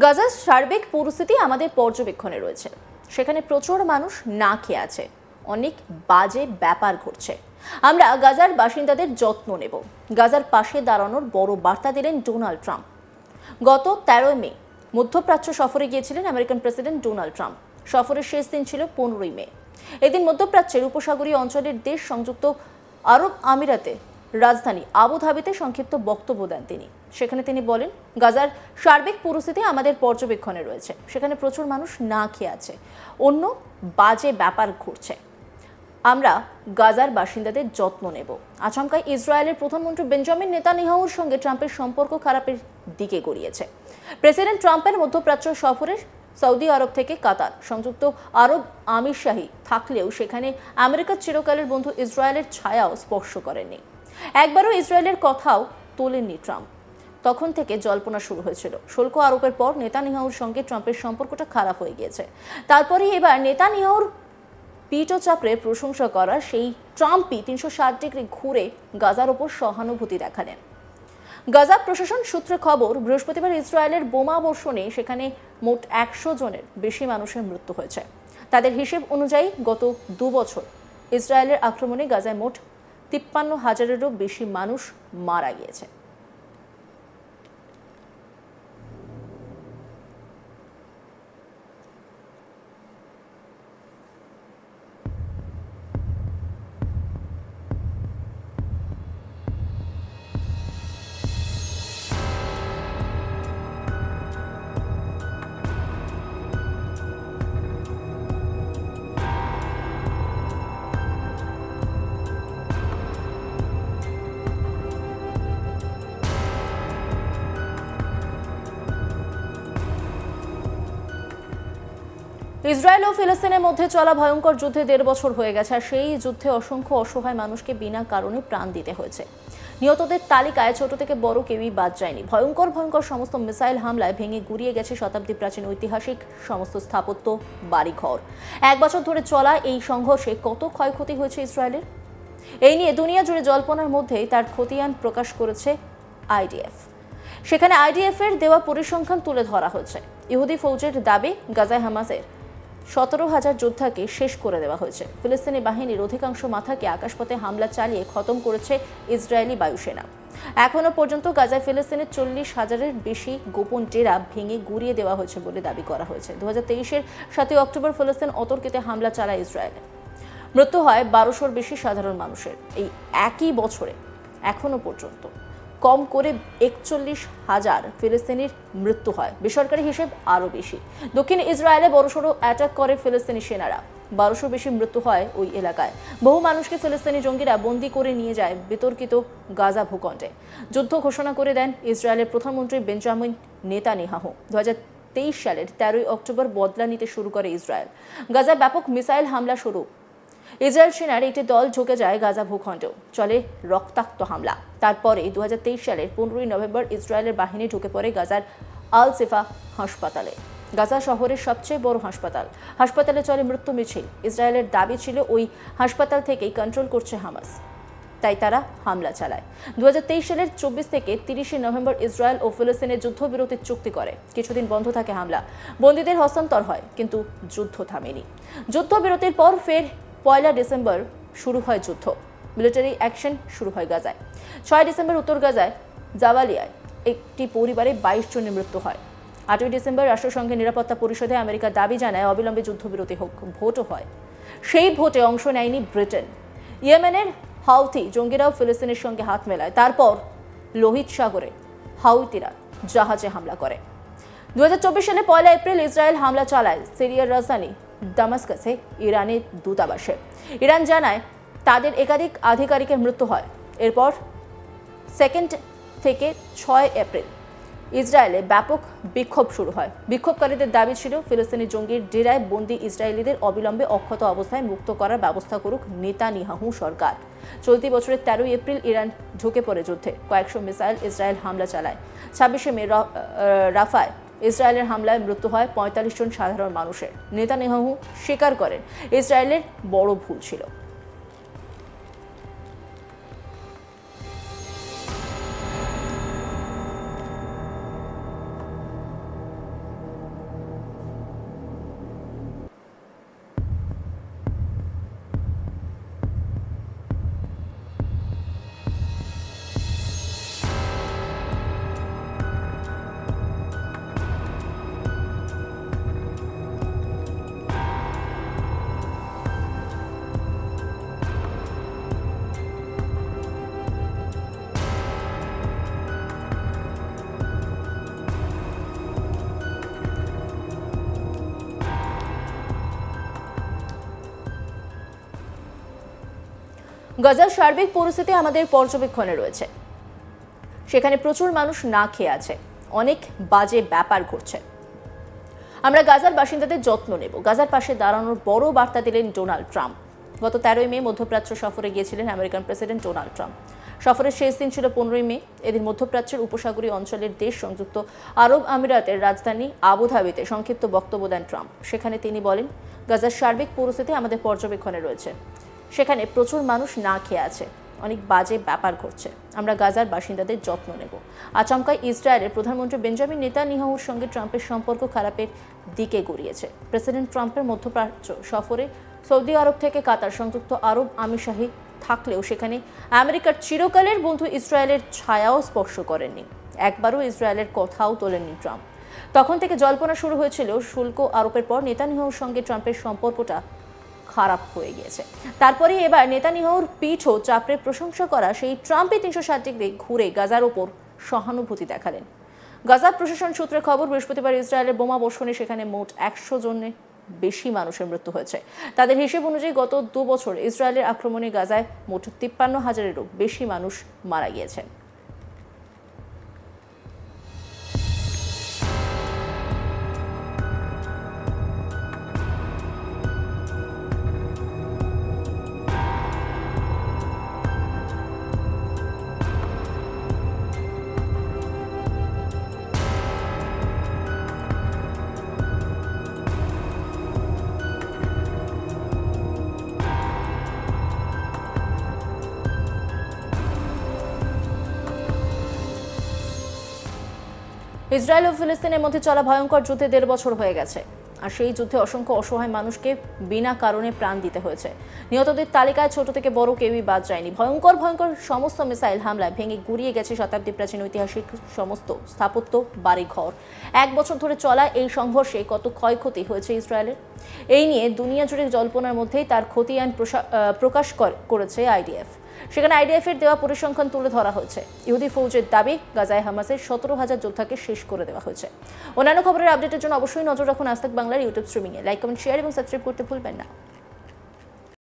গাজার সার্বিক পরিস্থিতি আমাদের পর্যবেক্ষণে রয়েছে। সেখানে প্রচুর মানুষ না খেয়ে আছে, অনেক বাজে ব্যাপার ঘটছে। আমরা গাজার বাসিন্দাদের যত্ন নেব। গাজার পাশে দাঁড়ানোর বড় বার্তা দিলেন ডোনাল্ড ট্রাম্প। গত 13 মে মধ্যপ্রাচ্য সফরে গিয়েছিলেন আমেরিকান প্রেসিডেন্ট ডোনাল্ড ট্রাম্প। সফরের শেষ দিন ছিল 15 মে। এদিন মধ্যপ্রাচ্যের উপসাগরীয় অঞ্চলের দেশ সংযুক্ত আরব আমিরাতে রাজধানী আবুধাবিতে সংক্ষিপ্ত বক্তব্য দেন তিনি। সেখানে তিনি বলেন, গাজার সার্বিক পরিস্থিতি আমাদের পর্যবেক্ষণে রয়েছে। সেখানে প্রচুর মানুষ না খেয়ে আছে, অন্য বাজে ব্যাপার ঘটছে। আমরা গাজার বাসিন্দাদের যত্ন নেব। আচমকা ইসরায়েলের প্রধানমন্ত্রী বেঞ্জামিন নেতানিয়াহুর সঙ্গে ট্রাম্পের সম্পর্ক খারাপের দিকে গড়িয়েছে। প্রেসিডেন্ট ট্রাম্পের মধ্যপ্রাচ্য সফরের সৌদি আরব থেকে কাতার, সংযুক্ত আরব আমিরশাহী থাকলেও সেখানে আমেরিকার চিরকালের বন্ধু ইসরায়েলের ছায়াও স্পর্শ করেননি। একবারও ইসরায়েলের কথাও তোলেননি ট্রাম্প। তখন থেকে জল্পনা শুরু হয়েছিল। শুল্ক আরোপের পর নেতানিয়াহুর সঙ্গে ট্রাম্পের সম্পর্কটা খারাপ হয়ে গিয়েছে। তারপরেই এবার নেতানিয়াহুর পিটো চাপড়ে প্রশংসা করা সেই ট্রাম্পই 360 ডিগ্রি ঘুরে গাজার ওপর সহানুভূতি দেখালেন। গাজা প্রশাসন সূত্রে খবর, বৃহস্পতিবার ইসরায়েলের বোমা বর্ষণে সেখানে মোট 100 জনের বেশি মানুষের মৃত্যু হয়েছে। তাদের হিসেব অনুযায়ী গত 2 বছর ইসরায়েলের আক্রমণে গাজায় মোট 53,000-এরও বেশি মানুষ মারা গিয়েছে। ইসরায়েল ও ফিলিস্তিনের মধ্যে চলা ভয়ঙ্কর যুদ্ধে 1.5 বছর হয়ে গেছে। আর সেই যুদ্ধে অসংখ্য অসহায় মানুষকে বিনা কারণে প্রাণ দিতে হয়েছে। নিহতদের তালিকায় ছোট থেকে বড় কেউই বাদ যায়নি। ভয়ঙ্কর সমস্ত মিসাইল হামলায় ভেঙে গুড়িয়ে গেছে শতাব্দী প্রাচীন ঐতিহাসিক সমস্ত স্থাপত্য, বাড়িঘর। 1 বছর ধরে চলা এই সংঘর্ষে কত ক্ষয়ক্ষতি হয়েছে ইসরায়েলের, এই নিয়ে দুনিয়া জুড়ে জল্পনার মধ্যেই তার খতিয়ান প্রকাশ করেছে আইডিএফ। সেখানে আইডিএফ এর দেওয়া পরিসংখ্যান তুলে ধরা হয়েছে। ইহুদি ফৌজের দাবি, গাজায় হামাসের 17,000 যোদ্ধাকে শেষ করে দেওয়া হয়েছে। ফিলিস্তিনি বাহিনীর অধিকাংশ মাথাকে আকাশপথে হামলা চালিয়ে খতম করেছে ইসরায়েলি বায়ুসেনা। এখনো পর্যন্ত গাজায় ফিলিস্তিনের 40,000-এর বেশি গোপন ডেরা ভেঙে গুড়িয়ে দেওয়া হয়েছে বলে দাবি করা হয়েছে। 2023-এর 7 অক্টোবর ফিলিস্তিন অতর্কিতে হামলা চালায় ইসরায়েলে। মৃত্যু হয় 1200-র বেশি সাধারণ মানুষের। এই একই বছরে এখনো পর্যন্ত কম করে 41,000 ফিলিস্তিনির মৃত্যু হয়। বেসরকারি হিসেব আরও বেশি। দক্ষিণ ইসরায়েলে বড়সড় অ্যাটাক করে ফিলিস্তিনি সেনারা। 1200 বেশি মৃত্যু হয় ওই এলাকায়। বহু মানুষকে ফিলিস্তিনি জঙ্গিরা বন্দী করে নিয়ে যায় বিতর্কিত গাজা ভূখণ্ডে। যুদ্ধ ঘোষণা করে দেন ইসরায়েলের প্রধানমন্ত্রী বেঞ্জামিন নেতানিয়াহু। 2023 সালের 13 অক্টোবর বদলা নিতে শুরু করে ইসরায়েল। গাজায় ব্যাপক মিসাইল হামলা শুরু। ইসরায়েল সেনার একটি দল ঢুকে যায় গাজা ভূখণ্ডেও। চলে রক্তাক্ত হামলা। তারপরে 2023 সালের 15 নভেম্বর ইসরায়েলের বাহিনী ঢুকে পড়ে গাজার আল সিফা হাসপাতালে। গাজা শহরের সবচেয়ে বড় হাসপাতালে চলে মৃত্যু মিছিল। ইসরায়েলের দাবি ছিল ওই হাসপাতাল থেকেই কন্ট্রোল করছে হামাস, তাই তারা হামলা চালায়। 2023 সালের 24 থেকে 30 নভেম্বর ইসরায়েল ও ফিলিস্তিনের যুদ্ধবিরতির চুক্তি করে। কিছুদিন বন্ধ থাকে হামলা, বন্দীদের হস্তান্তর হয়, কিন্তু যুদ্ধ থামেনি। যুদ্ধবিরতির পর ফের 1 ডিসেম্বর শুরু হয় যুদ্ধ। মিলিটারি অ্যাকশন শুরু হয় গাজায়। 6 ডিসেম্বর উত্তর গাজায় জাবালিয়ায় একটি পরিবারে 22 জনের মৃত্যু হয়। 8 ডিসেম্বর রাষ্ট্রসংঘের নিরাপত্তা পরিষদে আমেরিকা দাবি জানায় অবিলম্বে যুদ্ধবিরতি হোক। ভোটও হয়। সেই ভোটে অংশ নেয়নি ব্রিটেন। ইয়েমেনের হাউথি জঙ্গিরাও ফিলিস্তিনের সঙ্গে হাত মেলায়। তারপর লোহিত সাগরে হাউতিরা জাহাজে হামলা করে। 2024 সালে 1 এপ্রিল ইসরায়েল হামলা চালায় সিরিয়ার রাজধানী দামাস্কাসে ইরানের দূতাবাসে। ইরান জানায় তাদের একাধিক আধিকারিকের মৃত্যু হয়। এরপর 2 থেকে 6 এপ্রিল ইসরায়েলে ব্যাপক বিক্ষোভ শুরু হয়। বিক্ষোভকারীদের দাবি ছিল ফিলিস্তিনি জঙ্গির ডেরায় বন্দী ইসরায়েলিদের অবিলম্বে অক্ষত অবস্থায় মুক্ত করার ব্যবস্থা করুক নেতানিয়াহু সরকার। চলতি বছরের 13 এপ্রিল ইরান ঢুকে পড়ে যুদ্ধে। কয়েকশো মিসাইল ইসরায়েল হামলা চালায়। 26 মে রাফায় ইসরায়েলের হামলায় মৃত্যু হয় 45 জন সাধারণ মানুষের। নেতানিয়াহু স্বীকার করেন ইসরায়েলের বড় ভুল ছিল। গাজার সার্বিক পরিস্থিতি আমাদের পর্যবেক্ষণে রয়েছে। সেখানে প্রচুর মানুষ না খেয়ে আছে, অনেক বাজে ব্যাপার ঘটছে। আমরা গাজার বাসিন্দাদের যত্ন নেব, গাজার পাশে দাঁড়ানোর বড় বার্তা দিলেন ডোনাল্ড ট্রাম্প। গত 13 মে মধ্যপ্রাচ্য সফরে গিয়েছিলেন আমেরিকান প্রেসিডেন্ট ডোনাল্ড ট্রাম্প। সফরের শেষ দিন ছিল 15 মে। এদিন মধ্যপ্রাচ্যের উপসাগরীয় অঞ্চলের দেশ সংযুক্ত আরব আমিরাতের রাজধানী আবুধাবিতে সংক্ষিপ্ত বক্তব্য দেন ট্রাম্প। সেখানে তিনি বলেন, গাজার সার্বিক পরিস্থিতি আমাদের পর্যবেক্ষণে রয়েছে। সেখানে প্রচুর মানুষ না খেয়ে আছে, অনেক বাজে ব্যাপার ঘটছে। আমরা গাজার বাসিন্দাদের যত্ন নেব। আচমকাই ইসরায়েলের প্রধানমন্ত্রী বেঞ্জামিন নেতানিয়াহুর সঙ্গে ট্রাম্পের সম্পর্ক খারাপের দিকে গড়িয়েছে। প্রেসিডেন্ট ট্রাম্পের মধ্যপ্রাচ্য সফরে সৌদি আরব থেকে কাতার সংযুক্ত আরব আমিরশাহী থাকলেও সেখানে আমেরিকার চিরকালের বন্ধু ইসরায়েলের ছায়াও স্পর্শ করেননি। একবারও ইসরায়েলের কথাও তোলেননি ট্রাম্প। তখন থেকে জল্পনা শুরু হয়েছিল শুল্ক আরোপের পর নেতানিয়াহুর সঙ্গে ট্রাম্পের সম্পর্কটা খারাপ হয়ে গিয়েছে। তারপরে এবার নেতানিয়াহুর পিঠও চাপড়ে প্রশংসা করা সেই ট্রাম্পই 360 ডিগ্রি ঘুরে গাজার ওপর সহানুভূতি দেখালেন। গাজা প্রশাসন সূত্রে খবর, বৃহস্পতিবার ইসরায়েলের বোমা বর্ষণে সেখানে মোট 100 জনের বেশি মানুষের মৃত্যু হয়েছে। তাদের হিসেব অনুযায়ী গত 2 বছর ইসরায়েলের আক্রমণে গাজায় মোট 53,000-এরও বেশি মানুষ মারা গিয়েছেন। ইসরায়েল ও ফিলিস্তিনের মধ্যে চলা ভয়ঙ্কর যুদ্ধে 1.5 বছর হয়ে গেছে, আর সেই যুদ্ধে অসংখ্য অসহায় মানুষকে বিনা কারণে প্রাণ দিতে হয়েছে। নিহতদের তালিকায় ছোট থেকে বড় কেউই বাদ যায়নি। ভয়ঙ্কর সমস্ত মিসাইল হামলায় ভেঙে গুড়িয়ে গেছে শতাব্দী প্রাচীন ঐতিহাসিক সমস্ত স্থাপত্য, বাড়িঘর। 1 বছর ধরে চলা এই সংঘর্ষে কত ক্ষয়ক্ষতি হয়েছে ইসরায়েলের, এই নিয়ে দুনিয়া জুড়ে জল্পনার মধ্যেই তার খতিয়ান প্রকাশ করেছে আইডিএফ। সেখানে আইডিএফের দেওয়া পরিসংখ্যান তুলে ধরা হয়েছে। ইহুদি ফৌজের দাবি, গাজায় হামাসের 17,000 যোদ্ধাকে শেষ করে দেওয়া হয়েছে। অন্যান্য খবরের আপডেটের জন্য অবশ্যই নজর রাখুন আজ তাক বাংলার ইউটিউব স্ট্রিমিংয়ে। লাইক, কমেন্ট, শেয়ার এবং সাবস্ক্রাইব করতে ভুলবেন না।